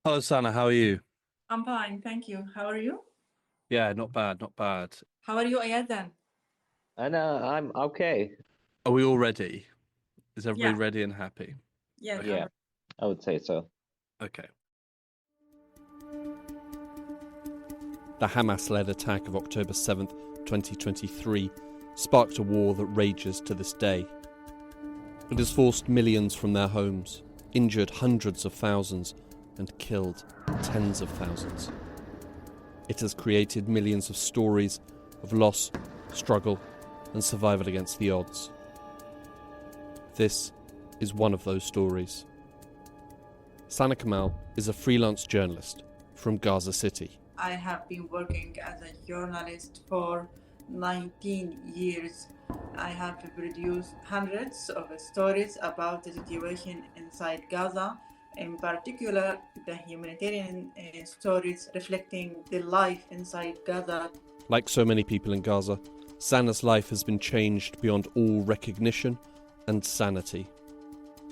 Hello, Sanaa. How are you? I'm fine, thank you. How are you? Yeah, not bad, not bad. How are you, Ayadan? And I'm okay. Are we all ready? Is everybody Yeah, ready and happy? yes, Okay. Yeah, I would say so. Okay. The Hamas-led attack of October 7th, 2023, sparked a war that rages to this day. It has forced millions from their homes, injured hundreds of thousands, and killed tens of thousands. It has created millions of stories of loss, struggle, and survival against the odds. This is one of those stories. Sanaa Kamal is a freelance journalist from Gaza City. I have been working as a journalist for 19 years. I have produced hundreds of stories about the situation inside Gaza, in particular the humanitarian stories reflecting the life inside Gaza. Like so many people in Gaza, Sanaa's life has been changed beyond all recognition and sanity.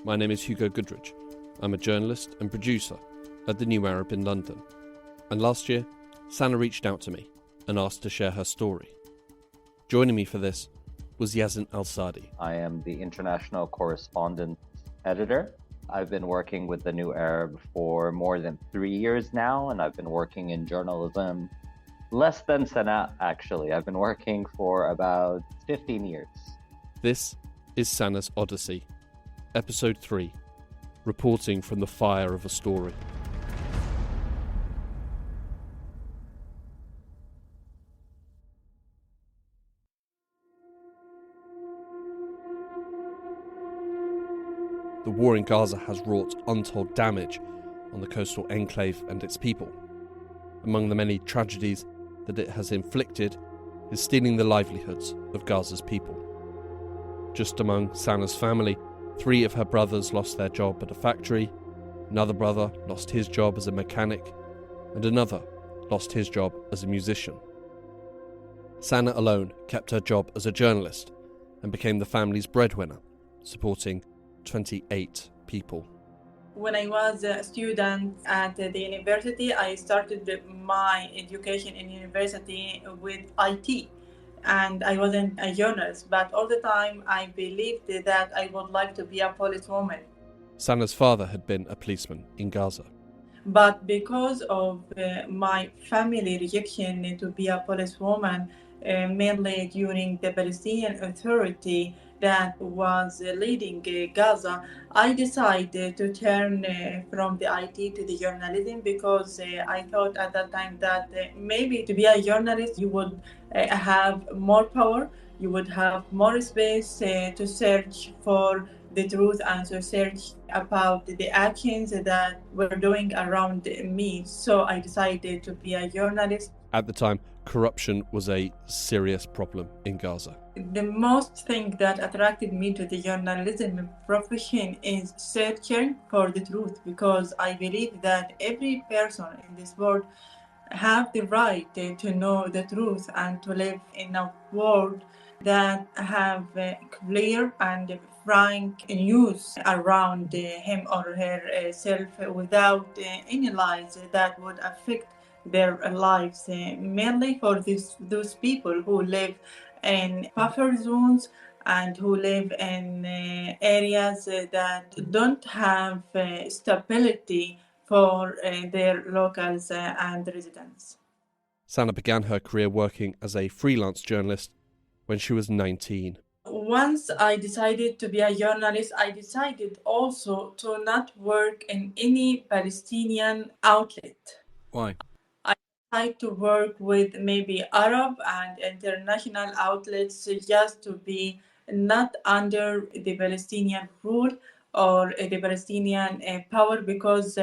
My name is Hugo Goodridge. I'm a journalist and producer at the New Arab in London. And last year, Sanaa reached out to me and asked to share her story. Joining me for this was Yazin Al-Sadi. I am the international correspondent editor. I've been working with the New Arab for more than 3 years now, and I've been working in journalism less than Sanaa, actually. I've been working for about 15 years. This is Sanaa's Odyssey, Episode 3, reporting from the fire of a story. The war in Gaza has wrought untold damage on the coastal enclave and its people. Among the many tragedies that it has inflicted is stealing the livelihoods of Gaza's people. Just among Sanaa's family, 3 of her brothers lost their job at a factory, another brother lost his job as a mechanic, and another lost his job as a musician. Sanaa alone kept her job as a journalist and became the family's breadwinner, supporting 28 people. When I was a student at the university, I started my education in university with IT. And I wasn't a journalist, but all the time I believed that I would like to be a policewoman. Sanaa's father had been a policeman in Gaza. But because of my family rejection to be a policewoman, mainly during the Palestinian Authority that was leading Gaza, I decided to turn from the IT to the journalism because I thought at that time that maybe to be a journalist you would have more power, you would have more space to search for the truth and to search about the actions that were doing around me. So I decided to be a journalist. At the time, corruption was a serious problem in Gaza. The most thing that attracted me to the journalism profession is searching for the truth, because I believe that every person in this world have the right to know the truth and to live in a world that have clear and frank news around him or herself without any lies that would affect their lives, mainly for those people who live in buffer zones and who live in areas that don't have stability for their locals and residents. Sanaa began her career working as a freelance journalist when she was 19. Once I decided to be a journalist, I decided also to not work in any Palestinian outlet. Why? I tried to work with maybe Arab and international outlets just to be not under the Palestinian rule or the Palestinian power, because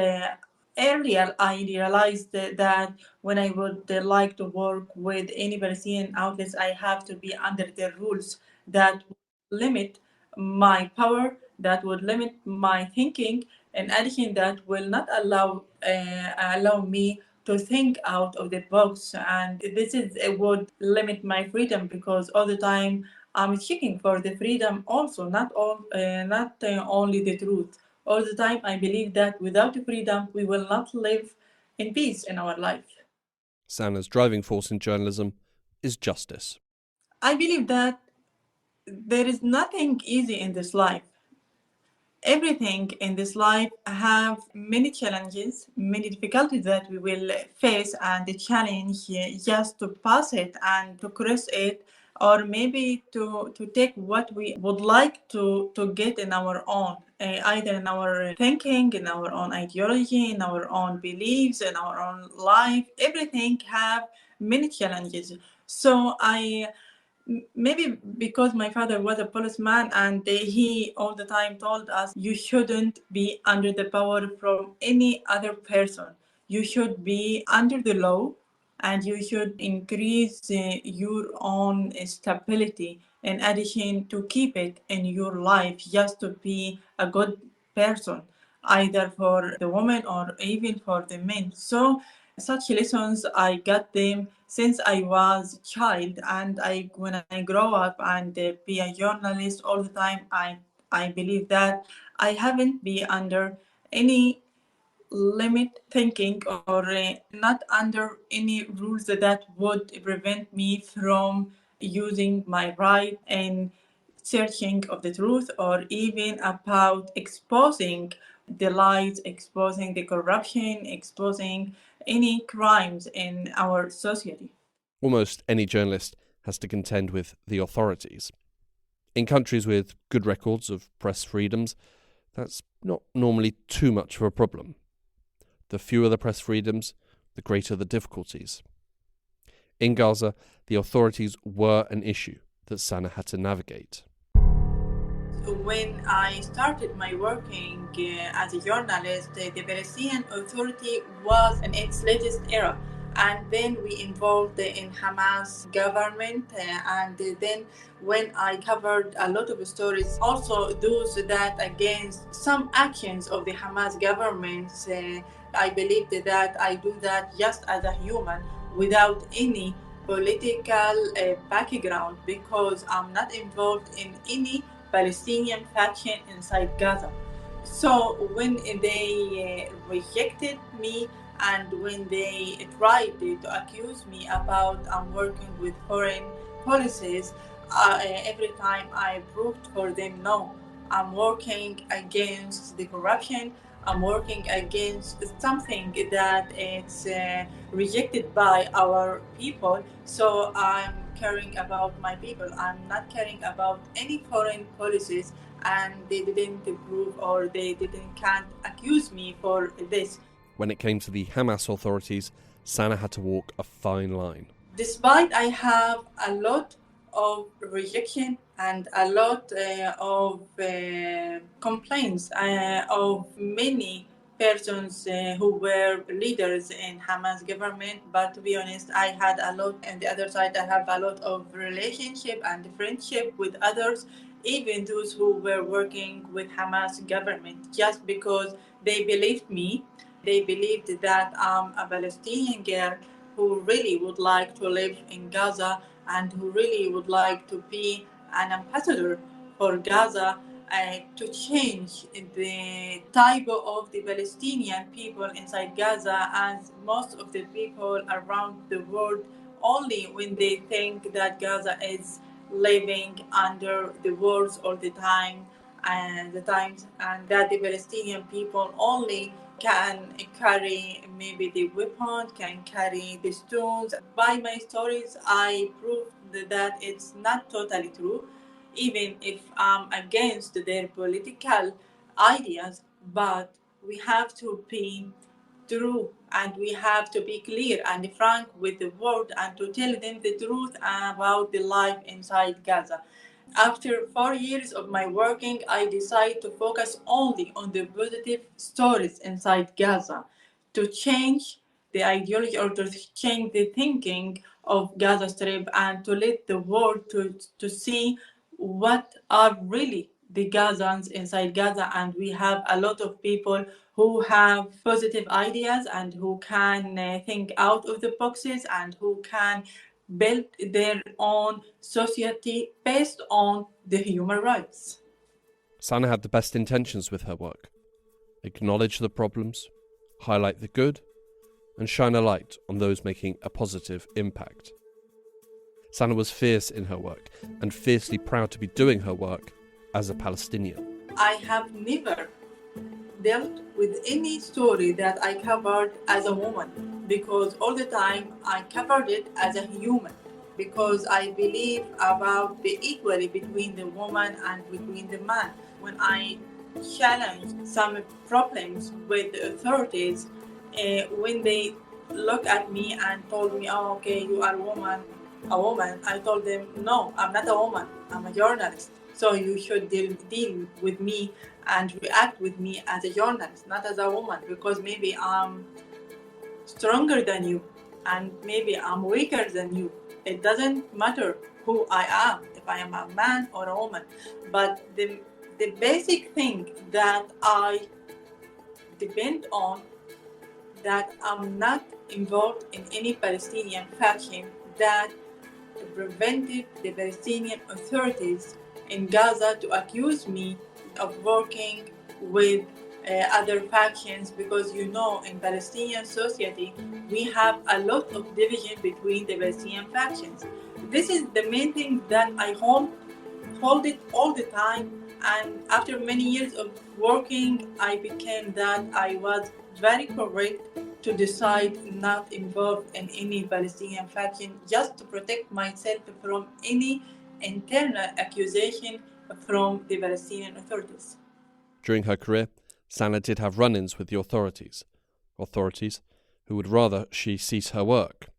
earlier I realized that when I would like to work with any Palestinian outlets, I have to be under their rules that would limit my power, that would limit my thinking, in addition that will not allow me to think out of the box. And this is would limit my freedom, because all the time I'm seeking for the freedom also, not only the truth. All the time, I believe that without freedom, we will not live in peace in our life. Sanaa's driving force in journalism is justice. I believe that there is nothing easy in this life. Everything in this life have many challenges, many difficulties that we will face, and the challenge just to pass it and to cross it, or maybe to take what we would like to get in our own, either in our thinking, in our own ideology, in our own beliefs, in our own life. Everything have many challenges. So maybe because my father was a policeman and he all the time told us you shouldn't be under the power from any other person. You should be under the law and you should increase your own stability in addition to keep it in your life just to be a good person, either for the woman or even for the men. So such lessons I got them since I was a child, and when I grow up and be a journalist all the time, I believe that I haven't been under any limit thinking or not under any rules that would prevent me from using my right in searching of the truth or even about exposing the lies, exposing the corruption, exposing any crimes in our society. Almost any journalist has to contend with the authorities. In countries with good records of press freedoms, that's not normally too much of a problem. The fewer the press freedoms, the greater the difficulties. In Gaza, the authorities were an issue that Sanaa had to navigate. When I started my working as a journalist, the Palestinian Authority was in its latest era. And then we involved in Hamas government. And then when I covered a lot of stories, also those that against some actions of the Hamas government, I believed that I do that just as a human without any political background because I'm not involved in any Palestinian faction inside Gaza. So when they rejected me and when they tried to accuse me about I'm working with foreign policies, every time I proved for them no, I'm working against the corruption. I'm working against something that it's rejected by our people. So I'm caring about my people. I'm not caring about any foreign policies, and they didn't prove or can't accuse me for this. When it came to the Hamas authorities, Sanaa had to walk a fine line. Despite I have a lot of rejection and a lot of complaints of many persons who were leaders in Hamas government, but to be honest, I had a lot, and the other side, I have a lot of relationship and friendship with others, even those who were working with Hamas government, just because they believed me. They believed that I'm a Palestinian girl who really would like to live in Gaza and who really would like to be an ambassador for Gaza to change the type of the Palestinian people inside Gaza, as most of the people around the world only when they think that Gaza is living under the wars all the time and the times, and that the Palestinian people only can carry maybe the weapon, can carry the stones. By my stories, I proved that it's not totally true, even if I'm against their political ideas, but we have to be true and we have to be clear and frank with the world and to tell them the truth about the life inside Gaza. After 4 years of my working, I decided to focus only on the positive stories inside Gaza to change the ideology or to change the thinking of Gaza Strip and to let the world to see what are really the Gazans inside Gaza. And we have a lot of people who have positive ideas and who can think out of the boxes and who can build their own society based on the human rights. Sanaa had the best intentions with her work. acknowledge the problems, highlight the good, and shine a light on those making a positive impact. Sanaa was fierce in her work and fiercely proud to be doing her work as a Palestinian. I have never dealt with any story that I covered as a woman, because all the time I covered it as a human, because I believe about the equality between the woman and between the man. When I challenged some problems with the authorities, when they looked at me and told me, oh, okay, you are a woman, I told them, no, I'm not a woman, I'm a journalist. So you should deal with me and react with me as a journalist, not as a woman, because maybe I'm stronger than you and maybe I'm weaker than you. It doesn't matter who I am, if I am a man or a woman. But the basic thing that I depend on, that I'm not involved in any Palestinian faction that prevented the Palestinian authorities in Gaza to accuse me of working with other factions, because in Palestinian society we have a lot of division between the Palestinian factions. This is the main thing that I hold it all the time, and after many years of working I became that I was very correct to decide not involved in any Palestinian faction, just to protect myself from any internal accusation from the Palestinian authorities. During her career, Sanaa did have run-ins with the authorities who would rather she cease her work.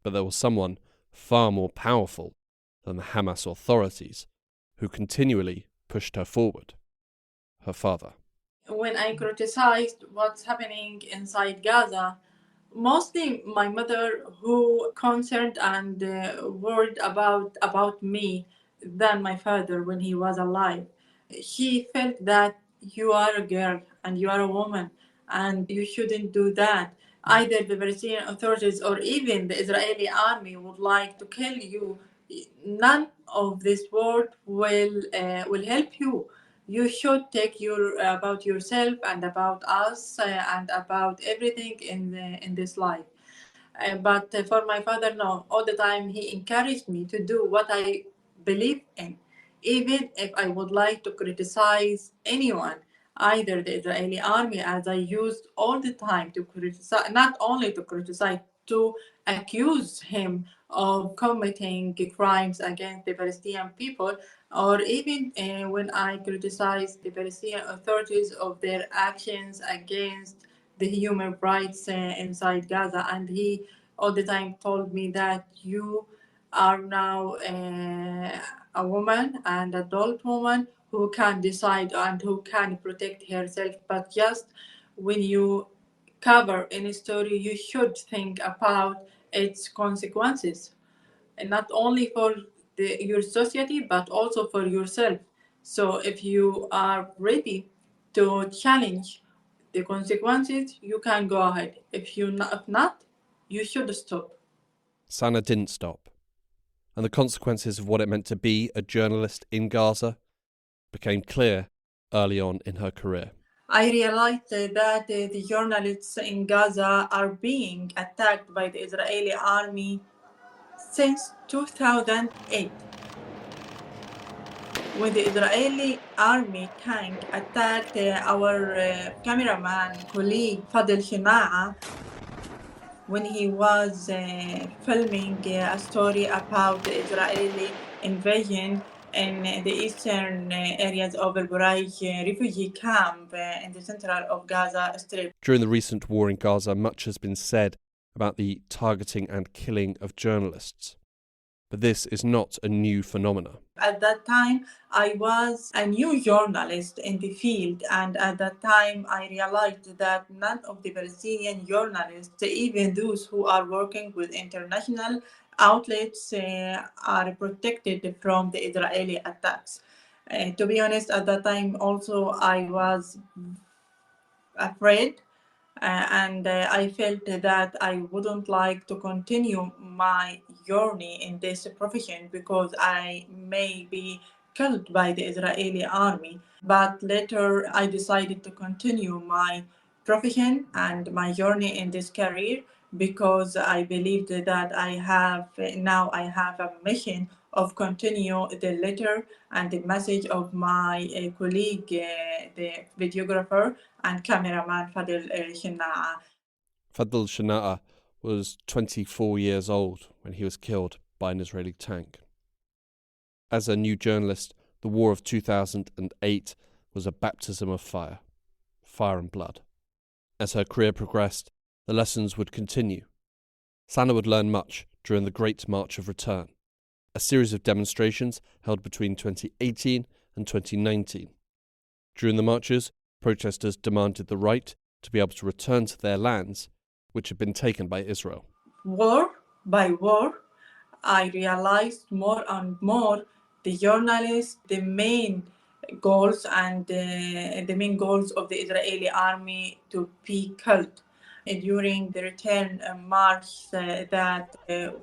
But there was someone far more powerful than the Hamas authorities who continually pushed her forward: her father. When I criticized what's happening inside Gaza, mostly my mother, who concerned and worried about me than my father when he was alive. She felt that you are a girl and you are a woman and you shouldn't do that. Either the Palestinian authorities or even the Israeli army would like to kill you. None of this world will help you. You should take your about yourself and about us and about everything in this life. But for my father, no. All the time he encouraged me to do what I believe in, even if I would like to criticize anyone, either the Israeli army, as I used all the time to criticize, not only to criticize, to accuse him of committing crimes against the Palestinian people, or even when I criticize the Palestinian authorities of their actions against the human rights inside Gaza. And he all the time told me that you are now a woman, an adult woman, who can decide and who can protect herself. But just when you cover any story, you should think about its consequences, and not only for your society, but also for yourself. So if you are ready to challenge the consequences, you can go ahead. If not, you should stop. Sanaa didn't stop, and the consequences of what it meant to be a journalist in Gaza became clear early on in her career. I realized that the journalists in Gaza are being attacked by the Israeli army since 2008. When the Israeli army tank attacked our cameraman colleague Fadel Sanaa, when he was filming a story about the Israeli invasion in the eastern areas of El Bureij refugee camp in the center of Gaza Strip. During the recent war in Gaza, much has been said about the targeting and killing of journalists. But this is not a new phenomenon. At that time, I was a new journalist in the field, and at that time, I realized that none of the Palestinian journalists, even those who are working with international outlets, are protected from the Israeli attacks. To be honest, at that time, also, I was afraid, and I felt that I wouldn't like to continue my journey in this profession because I may be killed by the Israeli army. But later, I decided to continue my profession and my journey in this career because I believed that I have a mission of continue the letter and the message of my colleague, the videographer and cameraman Fadil Shinna'a. Fadl Sanaa was 24 years old when he was killed by an Israeli tank. As a new journalist, the war of 2008 was a baptism of fire and blood. As her career progressed, the lessons would continue. Sanaa would learn much during the Great March of Return, a series of demonstrations held between 2018 and 2019. During the marches, protesters demanded the right to be able to return to their lands, which had been taken by Israel. War by war, I realized more and more the main goals and the main goals of the Israeli army to be killed. During the return march that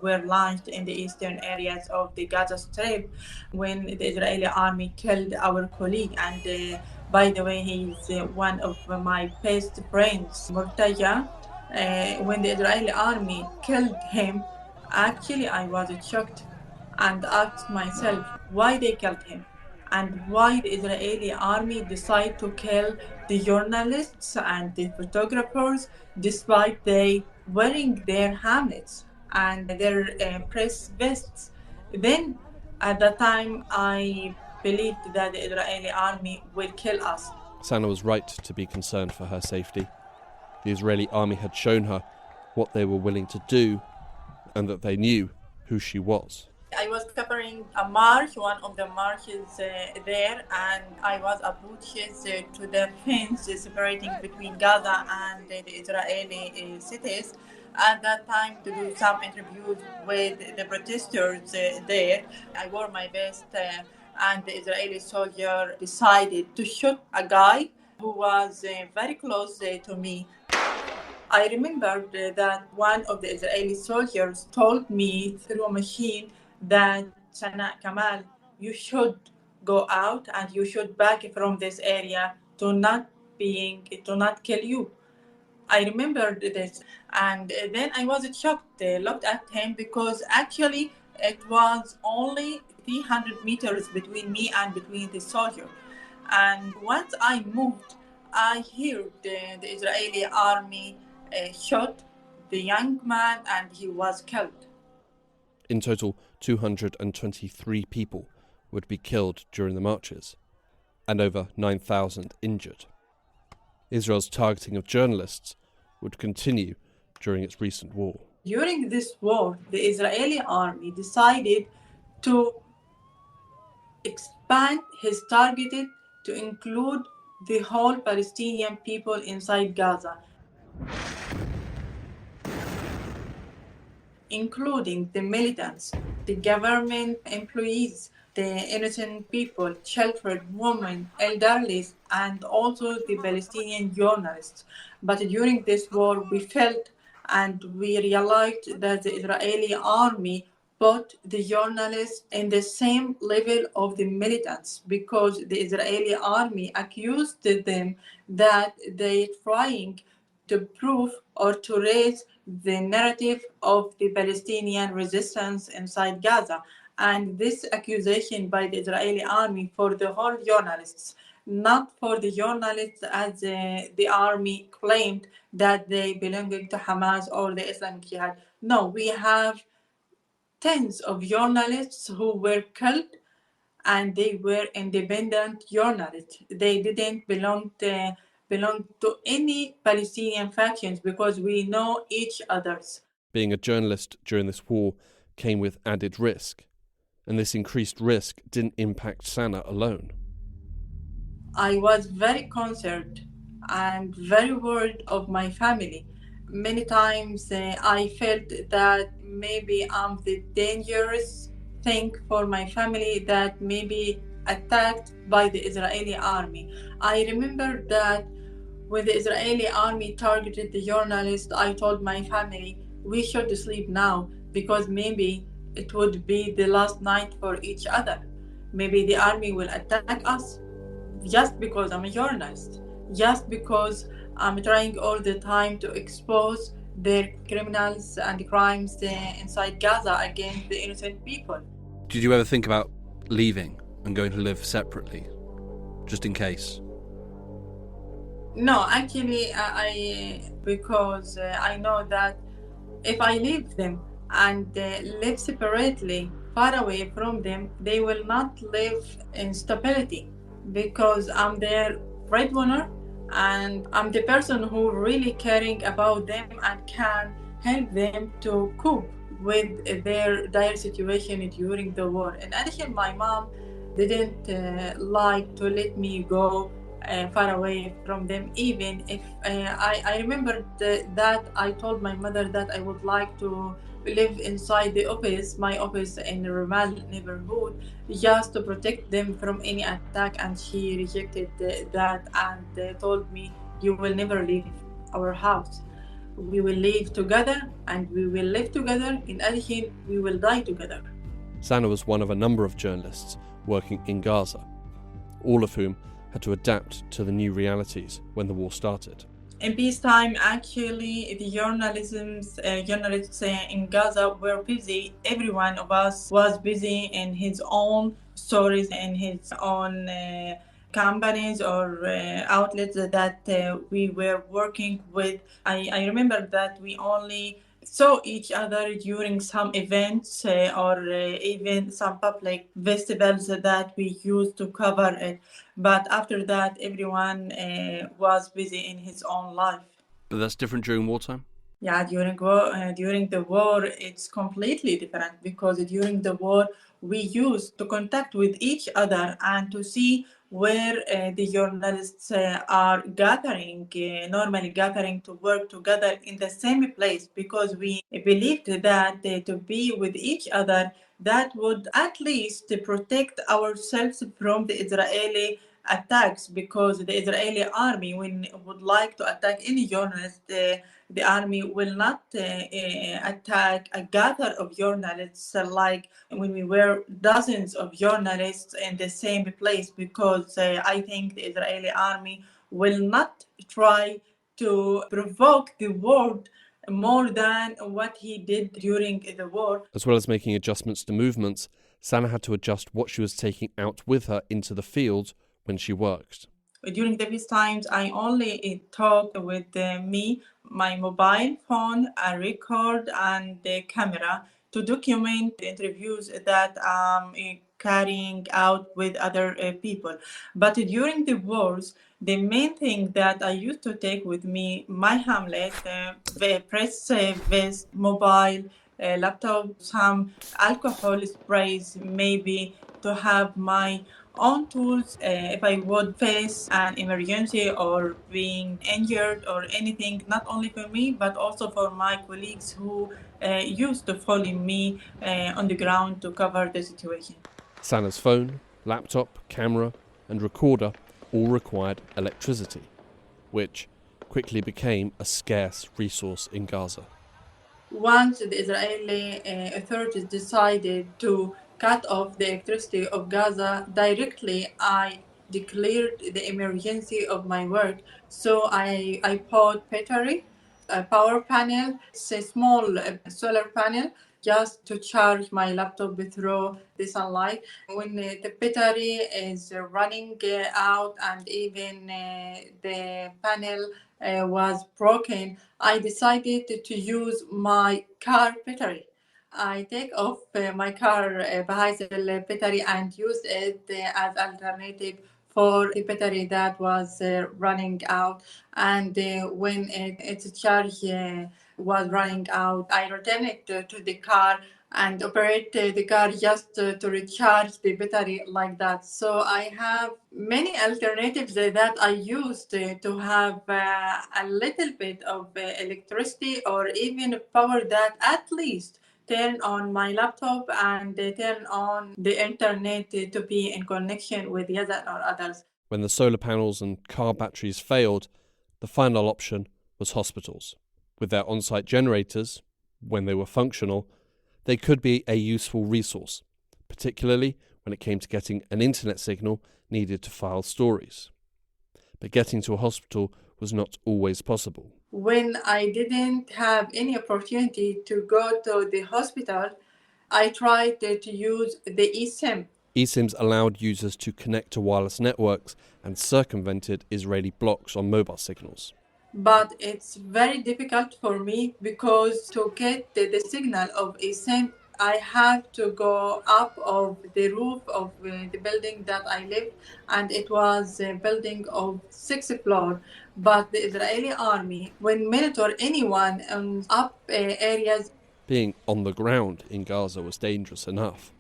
were launched in the eastern areas of the Gaza Strip, when the Israeli army killed our colleague, and by the way, he's one of my best friends, Murtaja. When the Israeli army killed him, actually I was shocked and asked myself why they killed him and why the Israeli army decided to kill the journalists and the photographers despite they wearing their helmets and their press vests. Then at that time I believed that the Israeli army will kill us. Sanaa was right to be concerned for her safety. The Israeli army had shown her what they were willing to do and that they knew who she was. I was covering a march, one of the marches there, and I was approached to the fence separating between Gaza and the Israeli cities. At that time, to do some interviews with the protesters there, I wore my vest, and the Israeli soldier decided to shoot a guy who was very close to me. I remembered that one of the Israeli soldiers told me through a machine that Sanaa Kamal, you should go out and you should back from this area to not kill you. I remembered this, and then I was shocked. Looked at him because actually it was only 300 meters between me and between the soldier. And once I moved, I heard the Israeli army shot the young man and he was killed. In total, 223 people would be killed during the marches, and over 9,000 injured. Israel's targeting of journalists would continue during its recent war. During this war, the Israeli army decided to expand his targeted to include the whole Palestinian people inside Gaza, including the militants, the government employees, the innocent people, children, women, elderly, and also the Palestinian journalists. But during this war, we felt and we realized that the Israeli army put the journalists in the same level of the militants because the Israeli army accused them that they're trying to prove or to raise the narrative of the Palestinian resistance inside Gaza. And this accusation by the Israeli army for the whole journalists, not for the journalists as the army claimed that they belonging to Hamas or the Islamic Jihad. No, we have tens of journalists who were killed and they were independent journalists. They didn't belong to any Palestinian factions because we know each others. Being a journalist during this war came with added risk, and this increased risk didn't impact Sanaa alone. I was very concerned and very worried of my family. Many times I felt that maybe I'm the dangerous thing for my family that may be attacked by the Israeli army. I remember that when the Israeli army targeted the journalist, I told my family, we should sleep now because maybe it would be the last night for each other. maybe the army will attack us just because I'm a journalist, just because I'm trying all the time to expose the criminals and the crimes inside Gaza against the innocent people. Did you ever think about leaving and going to live separately, just in case? No, actually, because I know that if I leave them and live separately, far away from them, they will not live in stability because I'm their breadwinner and I'm the person who really caring about them and can help them to cope with their dire situation during the war. In addition, my mom didn't like to let me go far away from them, even if I remember that I told my mother that I would like to live inside the office, my office in the Ramal neighborhood, just to protect them from any attack, and she rejected that and told me, you will never leave our house. We will live together and we will live together. In addition, we will die together. Sanaa was one of a number of journalists working in Gaza, all of whom had to adapt to the new realities when the war started. In peacetime, actually, the journalists in Gaza were busy. Every one of us was busy in his own stories, in his own companies or outlets that we were working with. I remember that we only saw each other during some events or even some public festivals that we used to cover it. But after that, everyone was busy in his own life. But that's different during wartime? Yeah, during the war, it's completely different because during the war, we used to contact with each other and to see where the journalists are gathering, normally gathering to work together in the same place because we believed that to be with each other, that would at least protect ourselves from the Israeli attacks because the Israeli army, when would like to attack any journalist, the army will not attack a gather of journalists like when we were dozens of journalists in the same place because I think the Israeli army will not try to provoke the world more than what he did during the war. As well as making adjustments to movements, Sanaa had to adjust what she was taking out with her into the field when she worked. During the peace times, I only talk with me, my mobile phone, a record, and the camera to document the interviews that I'm carrying out with other people. But during the wars, the main thing that I used to take with me, my Hamlet, the press vest, mobile, laptop, some alcohol sprays, maybe to have my own tools if I would face an emergency or being injured or anything, not only for me, but also for my colleagues who used to follow me on the ground to cover the situation. Sanaa's phone, laptop, camera and recorder all required electricity, which quickly became a scarce resource in Gaza. Once the Israeli authorities decided to cut off the electricity of Gaza directly, I declared the emergency of my work. So I bought battery, a power panel. It's a small solar panel just to charge my laptop through the sunlight. When the battery is running out and even the panel was broken, I decided to use my car battery. I take off my car vehicle battery and use it as alternative for the battery that was running out. And when its charge was running out, I return it to the car and operate the car just to recharge the battery like that. So I have many alternatives that I used to have a little bit of electricity or even power that at least turn on my laptop and turn on the internet to be in connection with Gaza or others. When the solar panels and car batteries failed, the final option was hospitals. With their on-site generators, when they were functional, they could be a useful resource, particularly when it came to getting an internet signal needed to file stories. But getting to a hospital was not always possible. When I didn't have any opportunity to go to the hospital, I tried to use the eSIM. eSIMs allowed users to connect to wireless networks and circumvented Israeli blocks on mobile signals. But it's very difficult for me because to get the signal of eSIM, I have to go up of the roof of the building that I lived, and it was a building of 6th floor. But the Israeli army, when monitor anyone on up areas, Being on the ground in Gaza was dangerous enough,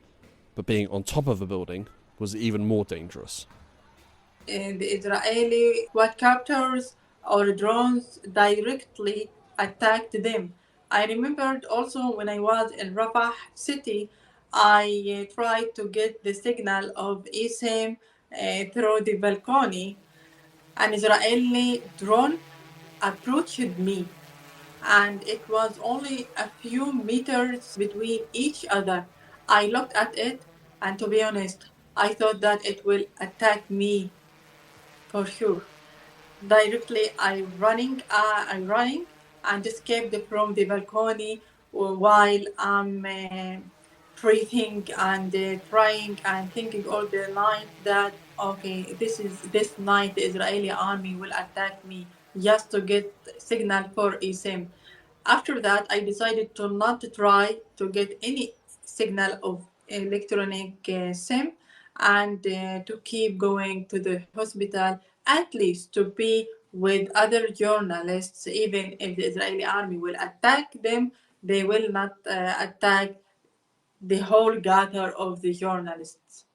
but being on top of a building was even more dangerous. the Israeli quadcopters or drones directly attacked them. I remembered also when I was in Rafah city, I tried to get the signal of eSIM through the balcony. An Israeli drone approached me, and it was only a few meters between each other. I looked at it, and to be honest, I thought that it will attack me for sure. Directly, I'm running and escaped from the balcony while I'm breathing and trying and thinking all the night that okay, this night the Israeli army will attack me just to get signal for eSIM. After that, I decided to not try to get any signal of electronic SIM and to keep going to the hospital, at least to be with other journalists. Even if the Israeli army will attack them, they will not attack the whole gather of the journalists.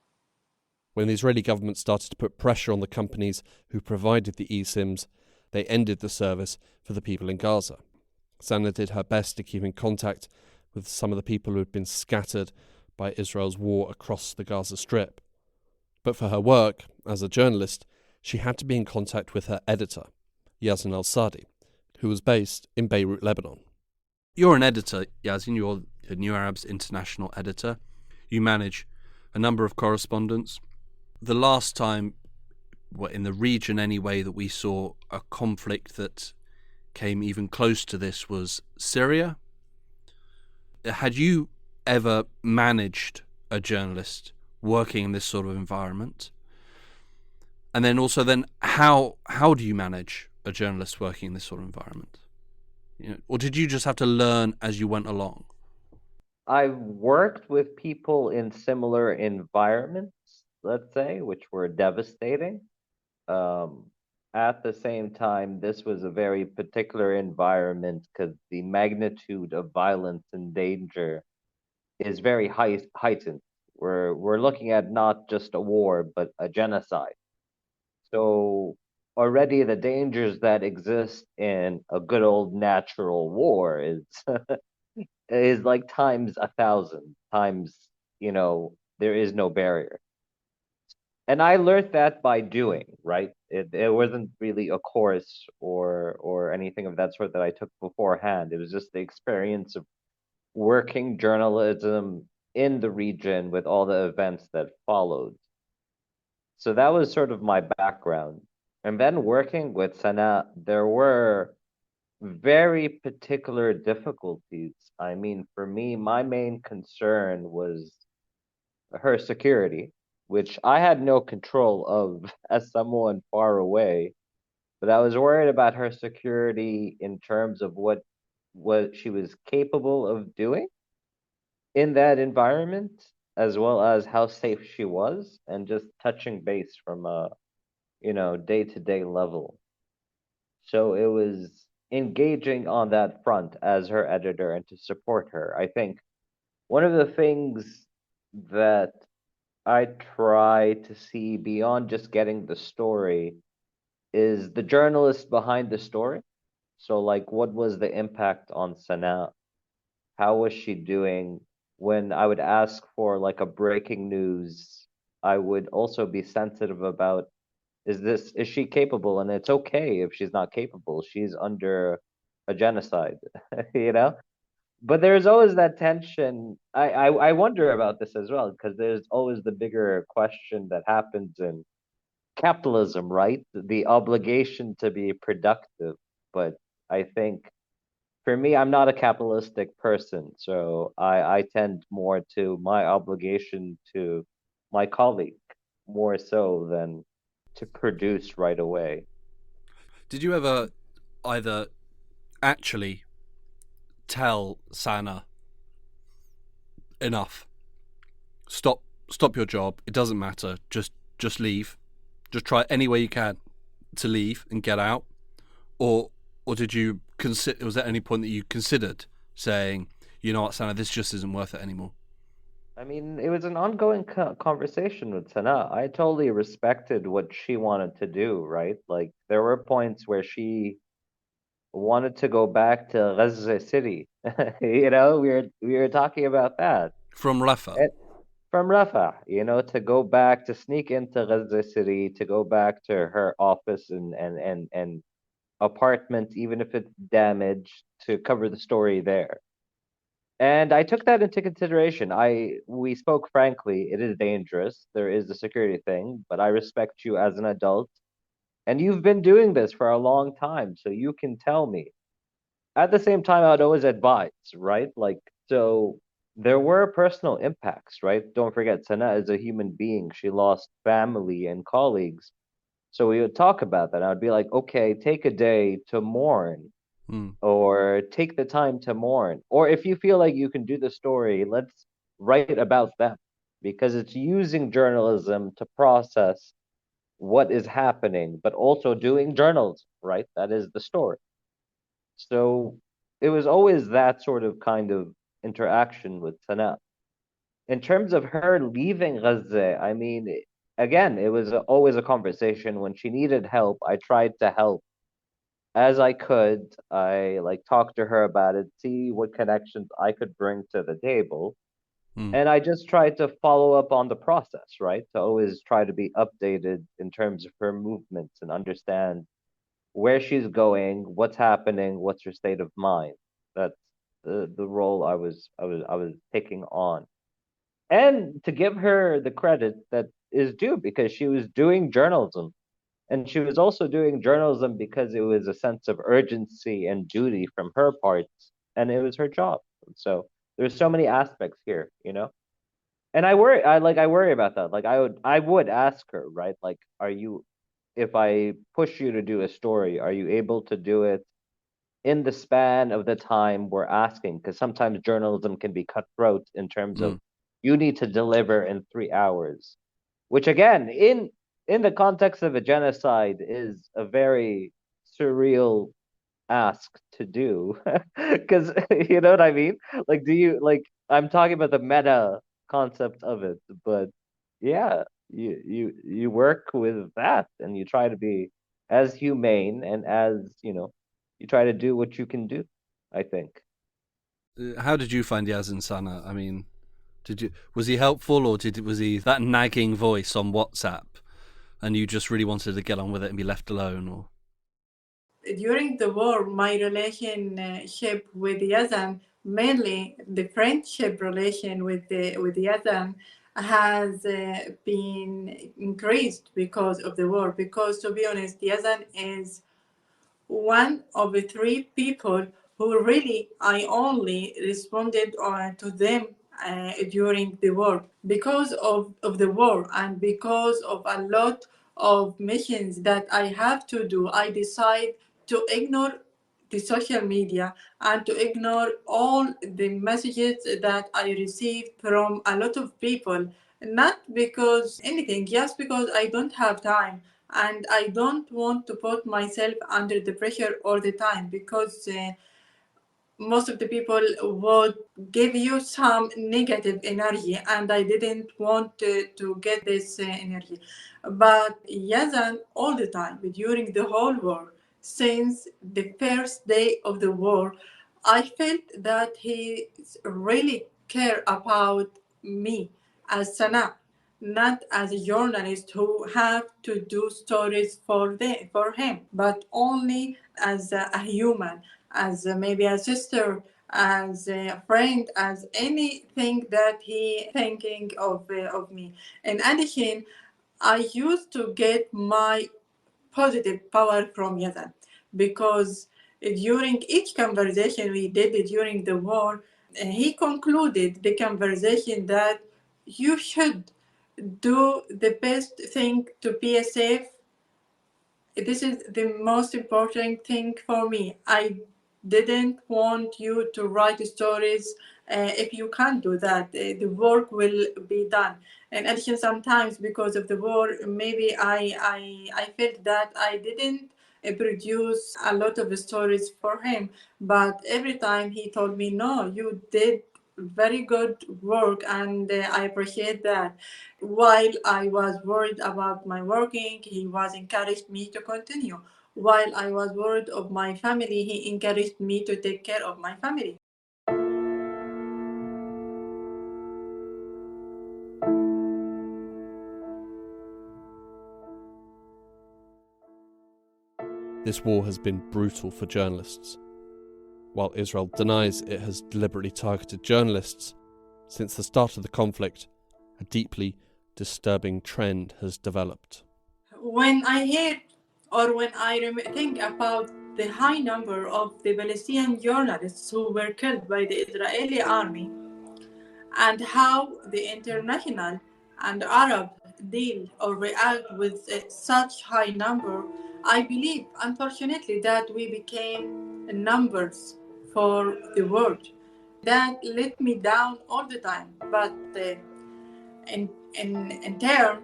When the Israeli government started to put pressure on the companies who provided the eSIMs, they ended the service for the people in Gaza. Sanaa did her best to keep in contact with some of the people who had been scattered by Israel's war across the Gaza Strip. But for her work as a journalist, she had to be in contact with her editor, Yazin al-Sadi, who was based in Beirut, Lebanon. You're an editor, Yazin. You're the New Arab's international editor. You manage a number of correspondents. The last time, in the region anyway, that we saw a conflict that came even close to this was Syria. Had you ever managed a journalist working in this sort of environment? And then also how do you manage a journalist working in this sort of environment? Or did you just have to learn as you went along? I've worked with people in similar environments, let's say, which were devastating. At the same time, this was a very particular environment because the magnitude of violence and danger is very heightened. We're looking at not just a war, but a genocide. So already the dangers that exist in a good old natural war is is like times 1,000 times, there is no barrier. And I learned that by doing, right? It wasn't really a course or anything of that sort that I took beforehand. It was just the experience of working journalism in the region with all the events that followed. So that was sort of my background. And then working with Sanaa, there were very particular difficulties. I mean, for me, my main concern was her security, which I had no control of as someone far away. But I was worried about her security in terms of what she was capable of doing in that environment, as well as how safe she was, and just touching base from a day-to-day level. So it was engaging on that front as her editor and to support her. I think one of the things that I try to see beyond just getting the story is the journalist behind the story. So, like, what was the impact on Sanaa? How was she doing? When I would ask for like a breaking news, I would also be sensitive about is she capable? And it's okay if she's not capable. She's under a genocide, you know? but there's always that tension. I wonder about this as well, because there's always the bigger question that happens in capitalism, right? The obligation to be productive. But I think for me, I'm not a capitalistic person, so I tend more to my obligation to my colleague more so than to produce right away. Did you ever either actually tell Sanaa enough? Stop your job. It doesn't matter. Just leave. Just try any way you can to leave and get out. Or did you consider? Was there any point that you considered saying, you know what, Sanaa, this just isn't worth it anymore? I mean, it was an ongoing conversation with Sanaa. I totally respected what she wanted to do, right? Like there were points where she wanted to go back to Gaza City. We were talking about that. From Rafah. And from Rafah, to go back, to sneak into Gaza City, to go back to her office and apartment, even if it's damaged, to cover the story there. And I took that into consideration. We spoke frankly, it is dangerous. There is a security thing, but I respect you as an adult. And you've been doing this for a long time, so you can tell me. At the same time, I'd always advise, right? Like, so there were personal impacts, right? Don't forget, Sana is a human being. She lost family and colleagues. So we would talk about that. I'd be like, okay, take a day to mourn, Hmm. or take the time to mourn. Or if you feel like you can do the story, let's write about them, because it's using journalism to process what is happening, but also doing journalism, right? That is the story. So it was always that sort of kind of interaction with Sana. In terms of her leaving Gaza, I mean, again, it was always a conversation. When she needed help, I tried to help as I could. I like talked to her about it, see what connections I could bring to the table. Hmm. And I just tried to follow up on the process, right? To always try to be updated in terms of her movements and understand where she's going, what's happening, what's her state of mind. That's the role I was taking on. And to give her the credit that is due, because she was doing journalism, and she was also doing journalism because it was a sense of urgency and duty from her parts, and it was her job. So there's so many aspects here. And I worry about that. Like I would ask her, right? Like, are you, if I push you to do a story, are you able to do it in the span of the time we're asking? Because sometimes journalism can be cutthroat in terms Hmm. of you need to deliver in 3 hours, which again, in the context of a genocide, is a very surreal ask to do. Because you know what I mean? Like, do you like? I'm talking about the meta concept of it, but yeah, you work with that, and you try to be as humane and you try to do what you can do, I think. How did you find Yaz and Sanaa? I mean, was he helpful, or was he that nagging voice on WhatsApp, and you just really wanted to get on with it and be left alone? Or During the war, my relationship with Yazan, mainly the friendship relation with Yazan, has been increased because of the war. Because to be honest, Yazan is one of the three people who really I only responded to them during the war because of the war, and because of a lot of missions that I have to do. I decide to ignore the social media and to ignore all the messages that I received from a lot of people, not because anything, just because I don't have time, and I don't want to put myself under the pressure all the time, because most of the people would give you some negative energy, and I didn't want to get this energy. But Yazan, all the time during the whole war, since the first day of the war, I felt that he really care about me as Sana, not as a journalist who have to do stories for him, but only as a human, as maybe a sister, as a friend, as anything that he thinking of me. In addition, I used to get my positive power from Yazan because during each conversation we did during the war, he concluded the conversation that you should do the best thing to be safe. This is the most important thing for me. I didn't want you to write stories. If you can't do that, the work will be done. In addition, sometimes because of the war, maybe I felt that I didn't produce a lot of stories for him. But every time he told me, no, you did very good work, and I appreciate that. While I was worried about my working, he was encouraged me to continue. While I was worried of my family, he encouraged me to take care of my family. This war has been brutal for journalists. While Israel denies it has deliberately targeted journalists, since the start of the conflict, a deeply disturbing trend has developed. When I hear or when I think about the high number of the Palestinian journalists who were killed by the Israeli army and how the international and Arab deal or react with such high number, I believe, unfortunately, that we became numbers for the world. That let me down all the time. But in turn,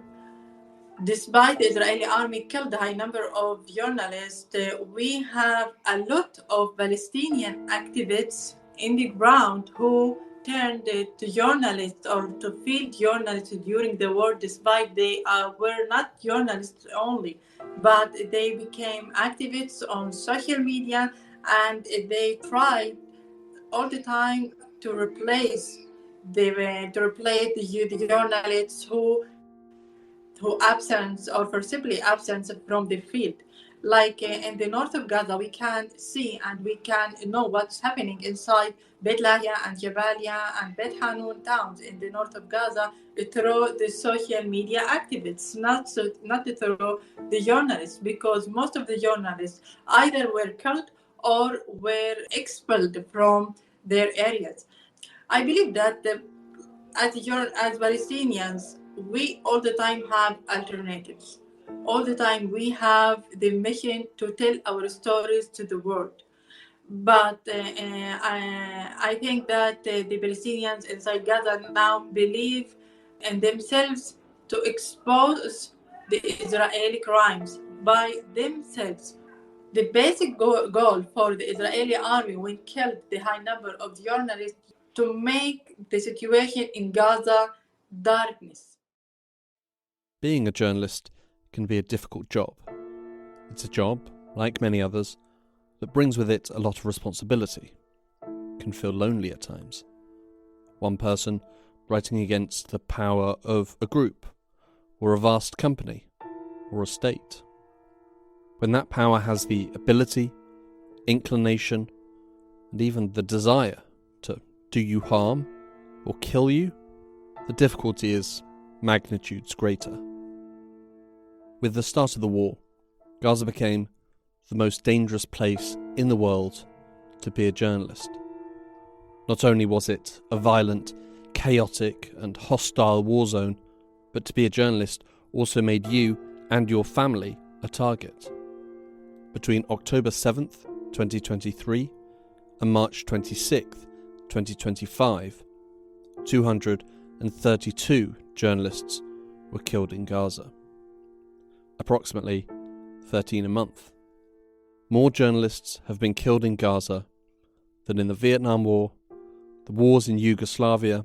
despite the Israeli army killed a high number of journalists, we have a lot of Palestinian activists in the ground who turned to journalists or to field journalists during the war, despite they were not journalists only, but they became activists on social media, and they tried all the time to replace the journalists who absence or forcibly absence from the field. Like in the north of Gaza, we can see and we can know what's happening inside Bet Lahia and Jabalia and Bet Hanun towns in the north of Gaza through the social media activists, not through the journalists, because most of the journalists either were killed or were expelled from their areas. I believe that as Palestinians, we all the time have alternatives. All the time we have the mission to tell our stories to the world. But I think that the Palestinians inside Gaza now believe in themselves to expose the Israeli crimes by themselves. The basic goal for the Israeli army when killed the high number of journalists to make the situation in Gaza darkness. Being a journalist can be a difficult job. It's a job, like many others, that brings with it a lot of responsibility. It can feel lonely at times. One person writing against the power of a group, or a vast company, or a state. When that power has the ability, inclination, and even the desire to do you harm or kill you, the difficulty is magnitudes greater. With the start of the war, Gaza became the most dangerous place in the world to be a journalist. Not only was it a violent, chaotic and hostile war zone, but to be a journalist also made you and your family a target. Between October 7th, 2023 and March 26th, 2025, 232 journalists were killed in Gaza. Approximately 13 a month. More journalists have been killed in Gaza than in the Vietnam War, the wars in Yugoslavia,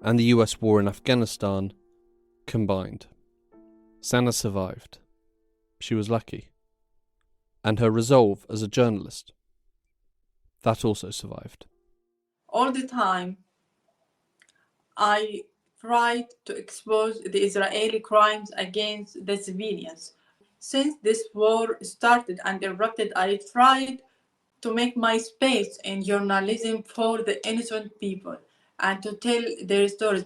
and the US war in Afghanistan combined. Sanaa survived. She was lucky. And her resolve as a journalist, that also survived. All the time, I tried to expose the Israeli crimes against the civilians. Since this war started and erupted, I tried to make my space in journalism for the innocent people and to tell their stories.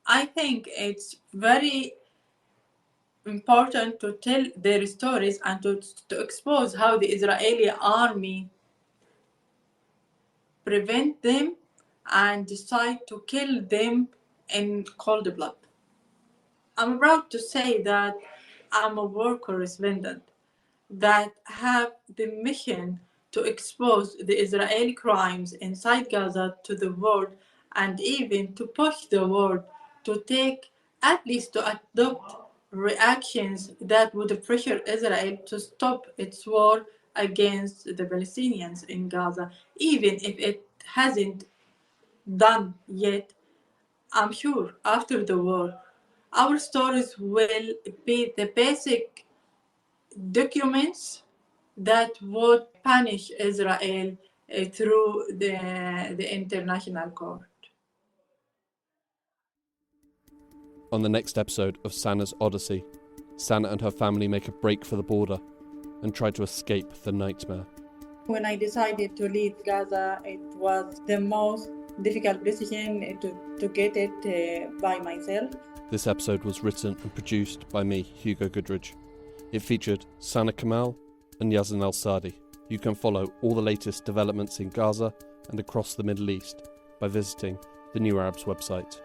I think it's very important to tell their stories and to expose how the Israeli army prevent them and decide to kill them in cold blood. I'm proud to say that I'm a war correspondent that have the mission to expose the Israeli crimes inside Gaza to the world and even to push the world to take, at least to adopt reactions that would pressure Israel to stop its war against the Palestinians in Gaza, even if it hasn't done yet. I'm sure after the war, our stories will be the basic documents that would punish Israel through the international court. On the next episode of Sanaa's Odyssey, Sanaa and her family make a break for the border and try to escape the nightmare. When I decided to leave Gaza, it was the most difficult decision to get it by myself. This episode was written and produced by me, Hugo Goodridge. It featured Sanaa Kamal and Yazan Al-Sadi. You can follow all the latest developments in Gaza and across the Middle East by visiting the New Arabs website.